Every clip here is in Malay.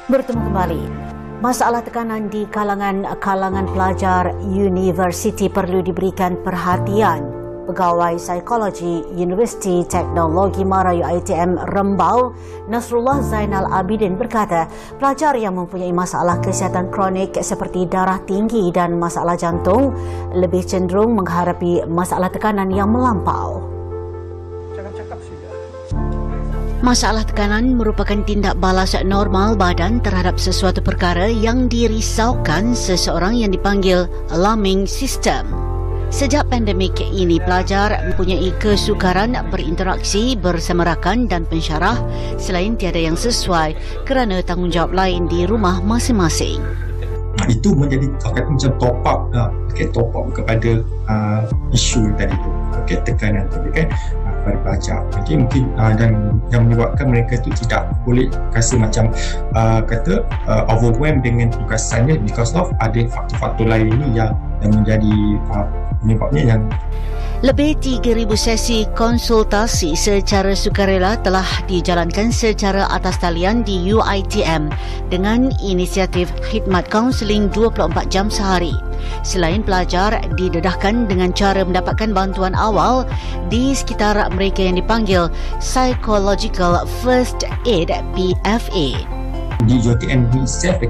Bertemu kembali. Masalah tekanan di kalangan pelajar universiti perlu diberikan perhatian. Pegawai Psikologi Universiti Teknologi Mara UiTM Rembau, Nasrullah Zainal Abidin berkata, pelajar yang mempunyai masalah kesihatan kronik seperti darah tinggi dan masalah jantung lebih cenderung menghadapi masalah tekanan yang melampau. Masalah tekanan merupakan tindak balas normal badan terhadap sesuatu perkara yang dirisaukan seseorang yang dipanggil alarming system. Sejak pandemik ini, pelajar mempunyai kesukaran berinteraksi bersama rakan dan pensyarah selain tiada yang sesuai kerana tanggungjawab lain di rumah masing-masing. Itu menjadi macam top up kepada isu tadi tu, tekanan tadi kan pada pelajar. Mungkin dan yang menyebabkan mereka tu tidak boleh rasa macam overwhelmed dengan tugasannya because of ada faktor-faktor lain ni yang menjadi penyebabnya yang lebih 3,000 sesi konsultasi secara sukarela telah dijalankan secara atas talian di UiTM dengan inisiatif khidmat kaunseling 24 jam sehari. Selain pelajar didedahkan dengan cara mendapatkan bantuan awal di sekitar mereka yang dipanggil Psychological First Aid (PFA). Di UiTM itself,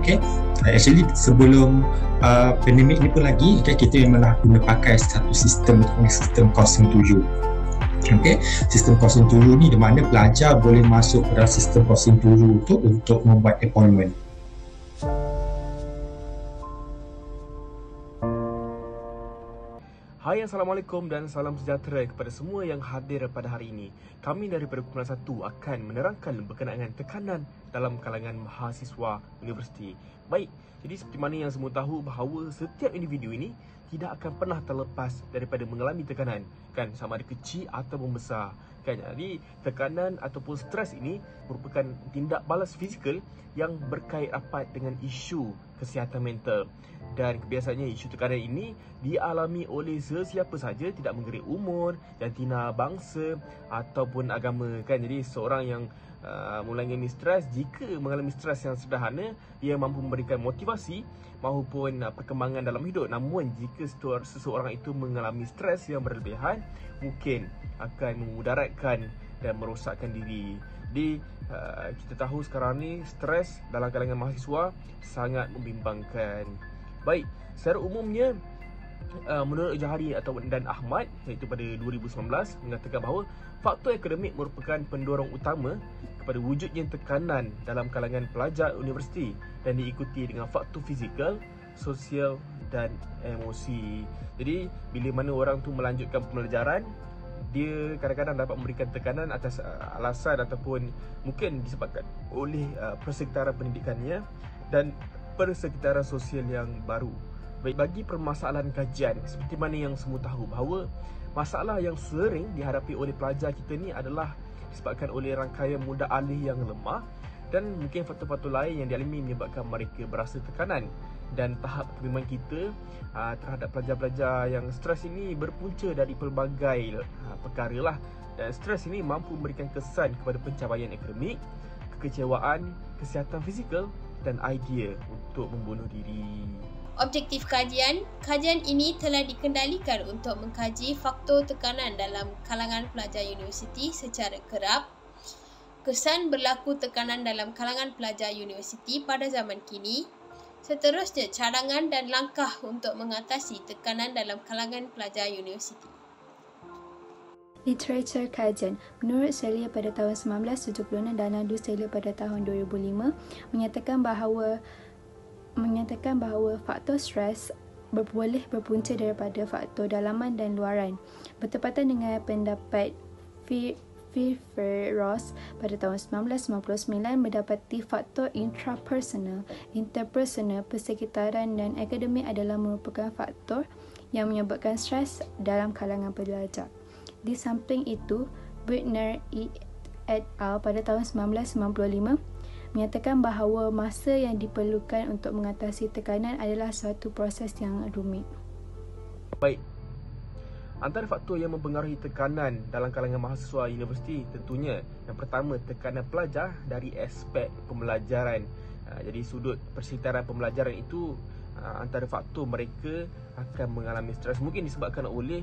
actually sebelum pandemik ni pun lagi, kita memang guna pakai satu sistem 07. Sistem 07 ni di mana pelajar boleh masuk ke dalam sistem 07 tu untuk membuat appointment. Hai, Assalamualaikum dan salam sejahtera kepada semua yang hadir pada hari ini. Kami daripada Kumpulan 1 akan menerangkan berkenaan tekanan dalam kalangan mahasiswa universiti. Baik, jadi seperti mana yang semua tahu bahawa setiap individu ini tidak akan pernah terlepas daripada mengalami tekanan, kan, sama ada kecil ataupun besar. Kan, jadi tekanan ataupun stres ini merupakan tindak balas fizikal yang berkait rapat dengan isu kesihatan mental. Dan kebiasaannya isu tekanan ini dialami oleh sesiapa saja, tidak mengerik umur, jantina, bangsa ataupun agama, kan. Jadi seorang yang mengalami stres, jika mengalami stres yang sederhana, ia mampu memberikan motivasi maupun perkembangan dalam hidup. Namun jika seseorang itu mengalami stres yang berlebihan, mungkin akan memudaratkan dan merosakkan diri. Jadi kita tahu sekarang ni stres dalam kalangan mahasiswa sangat membimbangkan. Baik, secara umumnya menurut Johari dan Ahmad, iaitu pada 2019, mengatakan bahawa faktor akademik merupakan pendorong utama kepada wujudnya tekanan dalam kalangan pelajar universiti dan diikuti dengan faktor fizikal, sosial dan emosi. Jadi bila mana orang tu melanjutkan pembelajaran, dia kadang-kadang dapat memberikan tekanan atas alasan ataupun mungkin disebabkan oleh persekitaran pendidikannya dan persekitaran sosial yang baru. Baik, bagi permasalahan kajian, seperti mana yang semua tahu bahawa masalah yang sering dihadapi oleh pelajar kita ni adalah disebabkan oleh rangkaian muda alih yang lemah dan mungkin faktor-faktor lain yang dialami menyebabkan mereka berasa tekanan. Dan tahap kebimbangan kita terhadap pelajar-pelajar yang stres ini berpunca dari pelbagai perkara lah. Dan stres ini mampu memberikan kesan kepada pencapaian akademik, kekecewaan, kesihatan fizikal dan idea untuk membunuh diri. Objektif kajian ini telah dikendalikan untuk mengkaji faktor tekanan dalam kalangan pelajar universiti secara kerap, kesan berlaku tekanan dalam kalangan pelajar universiti pada zaman kini, seterusnya cadangan dan langkah untuk mengatasi tekanan dalam kalangan pelajar universiti. Literatur kajian. Menurut Celia pada tahun 1976 dan Nadu Celia pada tahun 2005 menyatakan bahawa faktor stres boleh berpunca daripada faktor dalaman dan luaran. Bertepatan dengan pendapat Ross pada tahun 1999 mendapati faktor intrapersonal, interpersonal, persekitaran dan akademik adalah merupakan faktor yang menyebabkan stres dalam kalangan pelajar. Di samping itu, Britner et al. Pada tahun 1995 menyatakan bahawa masa yang diperlukan untuk mengatasi tekanan adalah suatu proses yang rumit. Baik, antara faktor yang mempengaruhi tekanan dalam kalangan mahasiswa universiti tentunya yang pertama, tekanan pelajar dari aspek pembelajaran. Jadi sudut persekitaran pembelajaran itu antara faktor mereka akan mengalami stres mungkin disebabkan oleh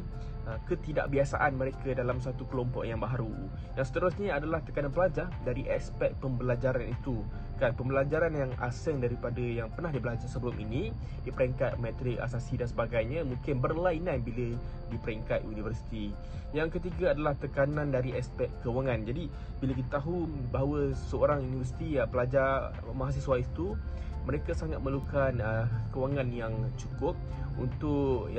ketidakbiasaan mereka dalam satu kelompok yang baru. Yang seterusnya adalah tekanan pelajar dari aspek pembelajaran itu. Kan, pembelajaran yang asing daripada yang pernah dibelajar sebelum ini di peringkat matrik asasi dan sebagainya mungkin berlainan bila di peringkat universiti. Yang ketiga adalah tekanan dari aspek kewangan. Jadi bila kita tahu bahawa seorang universiti pelajar mahasiswa itu mereka sangat memerlukan kewangan yang cukup untuk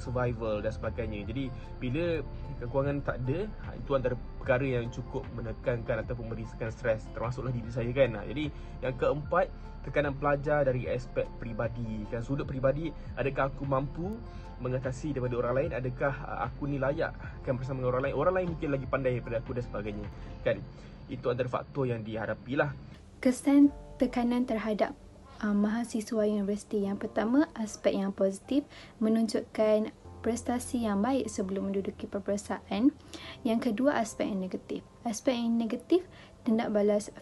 survival dan sebagainya. Jadi bila kewangan tak ada, itu antara perkara yang cukup menekankan ataupun memberikan stres, termasuklah diri saya kan. Jadi yang keempat, tekanan pelajar dari aspek peribadi. Kan, sudut peribadi, adakah aku mampu mengatasi daripada orang lain, adakah aku ni layak kan bersama dengan orang lain mungkin lagi pandai daripada aku dan sebagainya. Kan, itu antara faktor yang dihadapilah. Kesan tekanan terhadap mahasiswa universiti. Yang pertama, aspek yang positif menunjukkan prestasi yang baik sebelum menduduki peperiksaan. Yang kedua, aspek yang negatif. Aspek yang negatif, tindak balas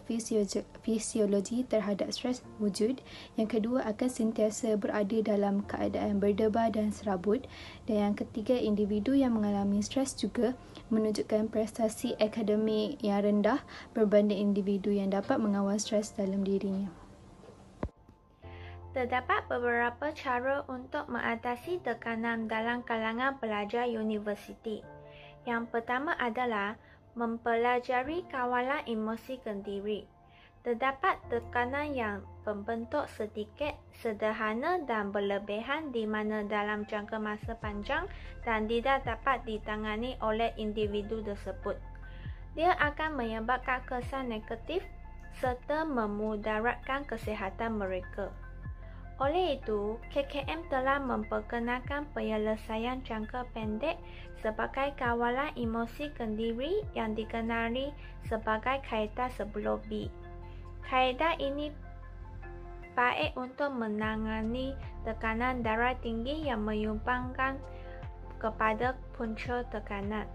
fisiologi terhadap stres wujud. Yang kedua, akan sentiasa berada dalam keadaan berdebar dan serabut. Dan yang ketiga, individu yang mengalami stres juga menunjukkan prestasi akademik yang rendah berbanding individu yang dapat mengawal stres dalam dirinya. Terdapat beberapa cara untuk mengatasi tekanan dalam kalangan pelajar universiti. Yang pertama adalah mempelajari kawalan emosi kendiri. Terdapat tekanan yang berbentuk sedikit, sederhana dan berlebihan di mana dalam jangka masa panjang dan tidak dapat ditangani oleh individu tersebut. Dia akan menyebabkan kesan negatif serta memudaratkan kesihatan mereka. Oleh itu, KKM telah memperkenalkan penyelesaian jangka pendek sebagai kawalan emosi kendiri yang dikenali sebagai kaedah 10B. Kaedah ini baik untuk menangani tekanan darah tinggi yang menyumbangkan kepada punca tekanan.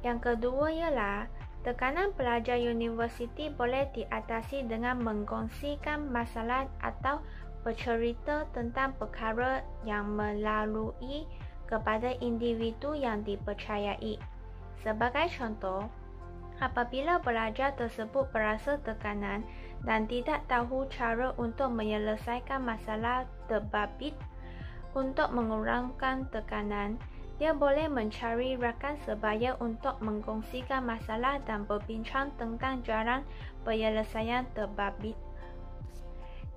Yang kedua ialah tekanan pelajar universiti boleh diatasi dengan mengkongsikan masalah atau bercerita tentang perkara yang melalui kepada individu yang dipercayai. Sebagai contoh, apabila pelajar tersebut berasa tekanan dan tidak tahu cara untuk menyelesaikan masalah terbabit, untuk mengurangkan tekanan, dia boleh mencari rakan sebaya untuk mengkongsikan masalah dan berbincang tentang jalan penyelesaian terbabit.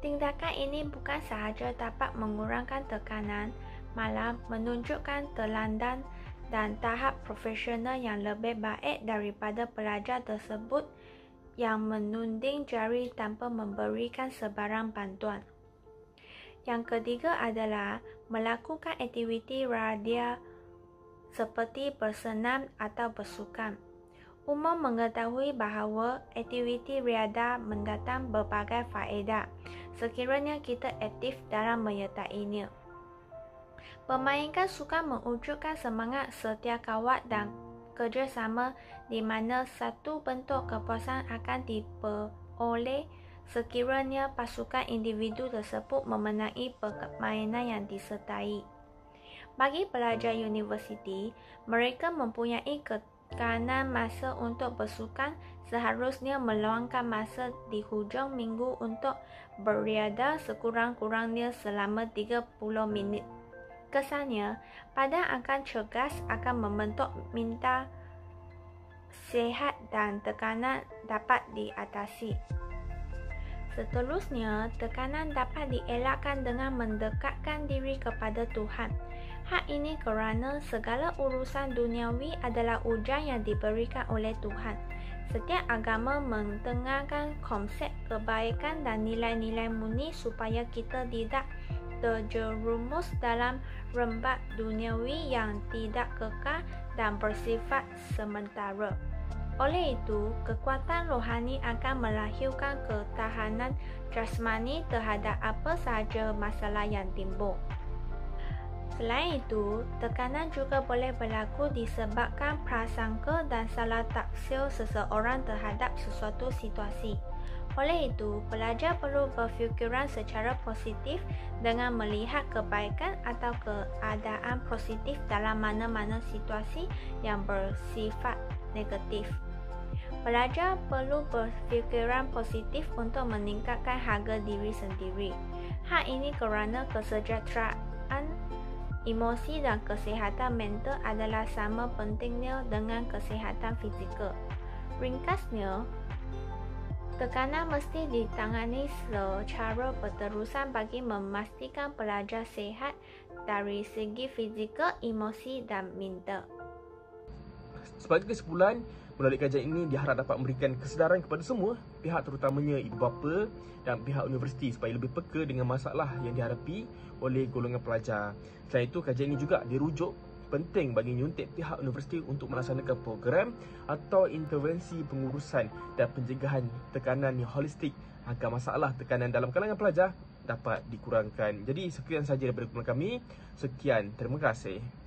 Tindakan ini bukan sahaja dapat mengurangkan tekanan, malah menunjukkan teladan dan tahap profesional yang lebih baik daripada pelajar tersebut yang menunding jari tanpa memberikan sebarang bantuan. Yang ketiga adalah melakukan aktiviti radia seperti bersenam atau bersukan. Umum mengetahui bahawa aktiviti riadah mendatang berbagai faedah sekiranya kita aktif dalam menyertainya. Memainkan sukan mewujudkan semangat setiakawat dan kerjasama di mana satu bentuk kepuasan akan diperoleh sekiranya pasukan individu tersebut memenangi permainan yang disertai. Bagi pelajar universiti, mereka mempunyai tekanan masa untuk bersukan, seharusnya meluangkan masa di hujung minggu untuk beriadah sekurang-kurangnya selama 30 minit. Kesannya, badan akan cergas, akan membentuk minda sihat dan tekanan dapat diatasi. Seterusnya, tekanan dapat dielakkan dengan mendekatkan diri kepada Tuhan. Hal ini kerana segala urusan duniawi adalah ujian yang diberikan oleh Tuhan. Setiap agama mengetengahkan konsep kebaikan dan nilai-nilai murni supaya kita tidak terjerumus dalam rembat duniawi yang tidak kekal dan bersifat sementara. Oleh itu, kekuatan rohani akan melahirkan ketahanan jasmani terhadap apa sahaja masalah yang timbul. Selain itu, tekanan juga boleh berlaku disebabkan prasangka dan salah taksir seseorang terhadap sesuatu situasi. Oleh itu, pelajar perlu berfikiran secara positif dengan melihat kebaikan atau keadaan positif dalam mana-mana situasi yang bersifat negatif. Pelajar perlu berfikiran positif untuk meningkatkan harga diri sendiri. Hal ini kerana kesejahteraan emosi dan kesihatan mental adalah sama pentingnya dengan kesihatan fizikal. Ringkasnya, tekanan mesti ditangani secara berterusan bagi memastikan pelajar sihat dari segi fizikal, emosi dan mental. Sebagai kesimpulan, melalui kajian ini diharap dapat memberikan kesedaran kepada semua pihak, terutamanya ibu bapa dan pihak universiti supaya lebih peka dengan masalah yang dihadapi oleh golongan pelajar. Selain itu, kajian ini juga dirujuk penting bagi nyuntik pihak universiti untuk melaksanakan program atau intervensi pengurusan dan pencegahan tekanan yang holistik agar masalah tekanan dalam kalangan pelajar dapat dikurangkan. Jadi sekian sahaja daripada kumpulan kami. Sekian, terima kasih.